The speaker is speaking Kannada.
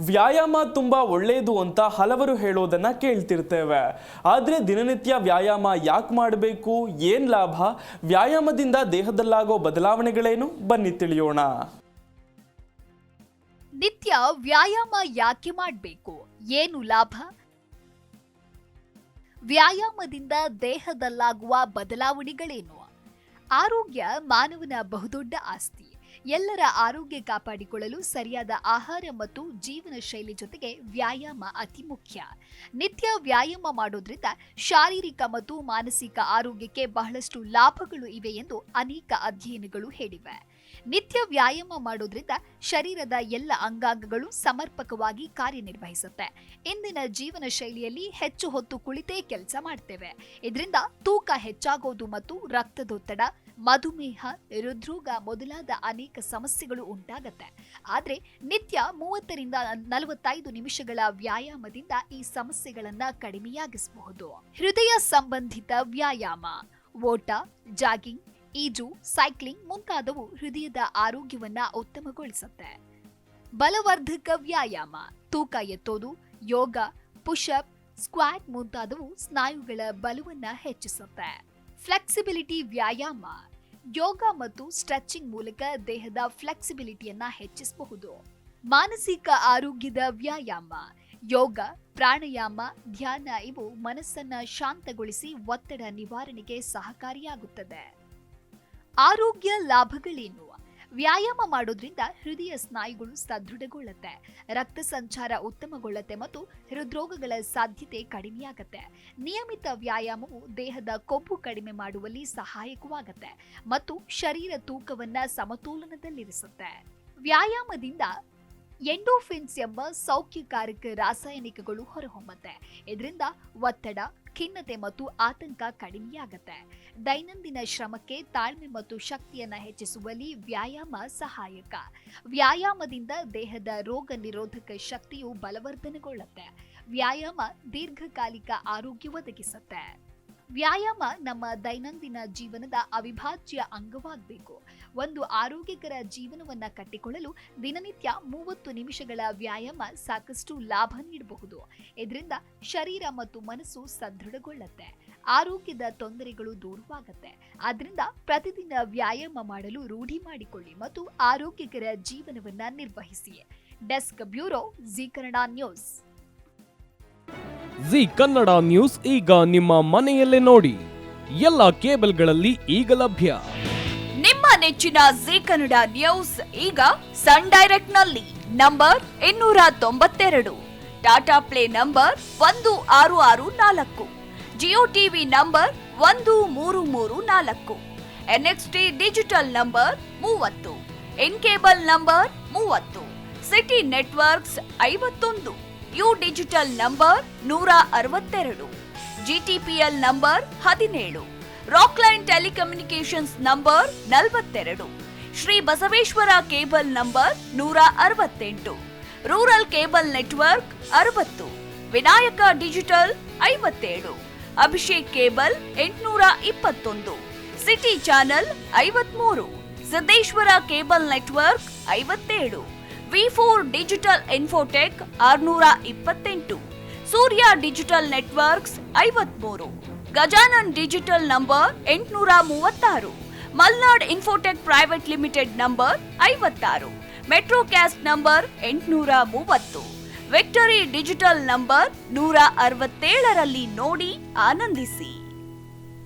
ವ್ಯಾಯಾಮ ತುಂಬಾ ಒಳ್ಳೆಯದು ಅಂತ ಹಲವರು ಹೇಳೋದನ್ನ ಕೇಳ್ತಿರ್ತೇವೆ. ಆದ್ರೆ ದಿನನಿತ್ಯ ವ್ಯಾಯಾಮ ಯಾಕೆ ಮಾಡಬೇಕು, ಏನ್ ಲಾಭ, ವ್ಯಾಯಾಮದಿಂದ ದೇಹದಲ್ಲಾಗೋ ಬದಲಾವಣೆಗಳೇನು, ಬನ್ನಿ ತಿಳಿಯೋಣ. ನಿತ್ಯ ವ್ಯಾಯಾಮ ಯಾಕೆ ಮಾಡಬೇಕು, ಏನು ಲಾಭ, ವ್ಯಾಯಾಮದಿಂದ ದೇಹದಲ್ಲಾಗುವ ಬದಲಾವಣೆಗಳೇನು. ಆರೋಗ್ಯ ಮಾನವನ ಬಹುದೊಡ್ಡ ಆಸ್ತಿ. ಎಲ್ಲರ ಆರೋಗ್ಯ ಕಾಪಾಡಿಕೊಳ್ಳಲು ಸರಿಯಾದ ಆಹಾರ ಮತ್ತು ಜೀವನ ಶೈಲಿ ಜೊತೆಗೆ ವ್ಯಾಯಾಮ ಅತಿ ಮುಖ್ಯ. ನಿತ್ಯ ವ್ಯಾಯಾಮ ಮಾಡೋದ್ರಿಂದ ಶಾರೀರಿಕ ಮತ್ತು ಮಾನಸಿಕ ಆರೋಗ್ಯಕ್ಕೆ ಬಹಳಷ್ಟು ಲಾಭಗಳು ಇವೆ ಎಂದು ಅನೇಕ ಅಧ್ಯಯನಗಳು ಹೇಳಿವೆ. ನಿತ್ಯ ವ್ಯಾಯಾಮ ಮಾಡೋದ್ರಿಂದ ಶರೀರದ ಎಲ್ಲ ಅಂಗಾಂಗಗಳು ಸಮರ್ಪಕವಾಗಿ ಕಾರ್ಯನಿರ್ವಹಿಸುತ್ತೆ. ಇಂದಿನ ಜೀವನ ಶೈಲಿಯಲ್ಲಿ ಹೆಚ್ಚು ಹೊತ್ತು ಕುಳಿತೇ ಕೆಲಸ ಮಾಡ್ತೇವೆ. ಇದರಿಂದ ತೂಕ ಹೆಚ್ಚಾಗೋದು ಮತ್ತು ರಕ್ತದೊತ್ತಡ, ಮಧುಮೇಹ, ಹೃದ್ರೋಗ ಮೊದಲಾದ ಅನೇಕ ಸಮಸ್ಯೆಗಳು ಉಂಟಾಗತ್ತೆ. ಆದ್ರೆ ನಿತ್ಯ 30ರಿಂದ 45 ನಿಮಿಷಗಳ ವ್ಯಾಯಾಮದಿಂದ ಈ ಸಮಸ್ಯೆಗಳನ್ನ ಕಡಿಮೆಯಾಗಿಸಬಹುದು. ಹೃದಯ ಸಂಬಂಧಿತ ವ್ಯಾಯಾಮ, ಓಟ, ಜಾಗಿಂಗ್, ಈಜು, ಸೈಕ್ಲಿಂಗ್ ಮುಂತಾದವು ಹೃದಯದ ಆರೋಗ್ಯವನ್ನ ಉತ್ತಮಗೊಳಿಸುತ್ತೆ. ಬಲವರ್ಧಕ ವ್ಯಾಯಾಮ, ತೂಕ ಎತ್ತೋದು, ಯೋಗ, ಪುಷಪ್, ಸ್ಕ್ವಾಟ್ ಮುಂತಾದವು ಸ್ನಾಯುಗಳ ಬಲವನ್ನ ಹೆಚ್ಚಿಸುತ್ತೆ. ಫ್ಲೆಕ್ಸಿಬಿಲಿಟಿ ವ್ಯಾಯಾಮ, ಯೋಗ ಮತ್ತು ಸ್ಟ್ರೆಚಿಂಗ್ ಮೂಲಕ ದೇಹದ ಫ್ಲೆಕ್ಸಿಬಿಲಿಟಿಯನ್ನ ಹೆಚ್ಚಿಸಬಹುದು. ಮಾನಸಿಕ ಆರೋಗ್ಯದ ವ್ಯಾಯಾಮ, ಯೋಗ, ಪ್ರಾಣಾಯಾಮ, ಧ್ಯಾನ ಇವು ಮನಸ್ಸನ್ನ ಶಾಂತಗೊಳಿಸಿ ಒತ್ತಡ ನಿವಾರಣೆಗೆ ಸಹಕಾರಿಯಾಗುತ್ತದೆ. ಆರೋಗ್ಯ ಲಾಭಗಳೇನು? ವ್ಯಾಯಾಮ ಮಾಡೋದ್ರಿಂದ ಹೃದಯ ಸ್ನಾಯುಗಳು ಸದೃಢಗೊಳ್ಳುತ್ತೆ, ರಕ್ತ ಸಂಚಾರ ಉತ್ತಮಗೊಳ್ಳುತ್ತೆ ಮತ್ತು ಹೃದ್ರೋಗಗಳ ಸಾಧ್ಯತೆ ಕಡಿಮೆಯಾಗತ್ತೆ. ನಿಯಮಿತ ವ್ಯಾಯಾಮವು ದೇಹದ ಕೊಬ್ಬು ಕಡಿಮೆ ಮಾಡುವಲ್ಲಿ ಸಹಾಯಕವಾಗುತ್ತೆ ಮತ್ತು ಶರೀರ ತೂಕವನ್ನ ಸಮತೋಲನದಲ್ಲಿರಿಸುತ್ತೆ. ವ್ಯಾಯಾಮದಿಂದ ಎಂಡೋಫಿನ್ಸ್ ಎಂಬ ಸೌಖ್ಯಕಾರಕ ರಾಸಾಯನಿಕಗಳು ಹೊರಹೊಮ್ಮತ್ತೆ. ಇದರಿಂದ ಒತ್ತಡ, ಖಿನ್ನತೆ ಮತ್ತು ಆತಂಕ ಕಡಿಮೆಯಾಗತ್ತೆ. ದೈನಂದಿನ ಶ್ರಮಕ್ಕೆ ತಾಳ್ಮೆ ಮತ್ತು ಶಕ್ತಿಯನ್ನ ಹೆಚ್ಚಿಸುವಲ್ಲಿ ವ್ಯಾಯಾಮ ಸಹಾಯಕ. ವ್ಯಾಯಾಮದಿಂದ ದೇಹದ ರೋಗ ನಿರೋಧಕ ಶಕ್ತಿಯು ಬಲವರ್ಧನೆಗೊಳ್ಳುತ್ತೆ. ವ್ಯಾಯಾಮ ದೀರ್ಘಕಾಲಿಕ ಆರೋಗ್ಯ ಒದಗಿಸುತ್ತೆ. ವ್ಯಾಯಾಮ ನಮ್ಮ ದೈನಂದಿನ ಜೀವನದ ಅವಿಭಾಜ್ಯ ಅಂಗವಾಗಬೇಕು. ಒಂದು ಆರೋಗ್ಯಕರ ಜೀವನವನ್ನ ಕಟ್ಟಿಕೊಳ್ಳಲು ದಿನನಿತ್ಯ 30 ನಿಮಿಷಗಳ ವ್ಯಾಯಾಮ ಸಾಕಷ್ಟು ಲಾಭ ನೀಡಬಹುದು. ಇದರಿಂದ ಶರೀರ ಮತ್ತು ಮನಸ್ಸು ಸದೃಢಗೊಳ್ಳುತ್ತೆ, ಆರೋಗ್ಯದ ತೊಂದರೆಗಳು ದೂರವಾಗುತ್ತೆ. ಆದ್ರಿಂದ ಪ್ರತಿದಿನ ವ್ಯಾಯಾಮ ಮಾಡಲು ರೂಢಿ ಮಾಡಿಕೊಳ್ಳಿ ಮತ್ತು ಆರೋಗ್ಯಕರ ಜೀವನವನ್ನ ನಿರ್ವಹಿಸಿ. Desk bureau, G Kannada news. G Kannada news ಈಗ ನಿಮ್ಮ ಮನೆಯಲ್ಲೇ ನೋಡಿ. ಎಲ್ಲ ಕೇಬಲ್ಗಳಲ್ಲಿ ಈಗ ಲಭ್ಯ. ನಿಮ್ಮ ನೆಚ್ಚಿನ ಜಿ ಕನ್ನಡ ನ್ಯೂಸ್ ಈಗ ಸನ್ ಡೈರೆಕ್ಟ್ ನಲ್ಲಿ number 292, Tata play number 1664, Jio TV number 1334, NXT digital number 30, in cable number 30, city networks 51, U digital number 162, GTPL number 17, Rockline telecommunications number 42, Shri Basaveshwara cable number 168, rural cable network 60, Vinayaka digital 57, Abhishek cable 821, city channel 53, Siddeshwara cable network 57, V4 digital infotech 628, Surya digital networks 53, Gajanan digital number 836, Malnad infotech private limited number 56, Metrocast number 830, victory digital number 167ರಲ್ಲಿ ನೋಡಿ ಆನಂದಿಸಿ.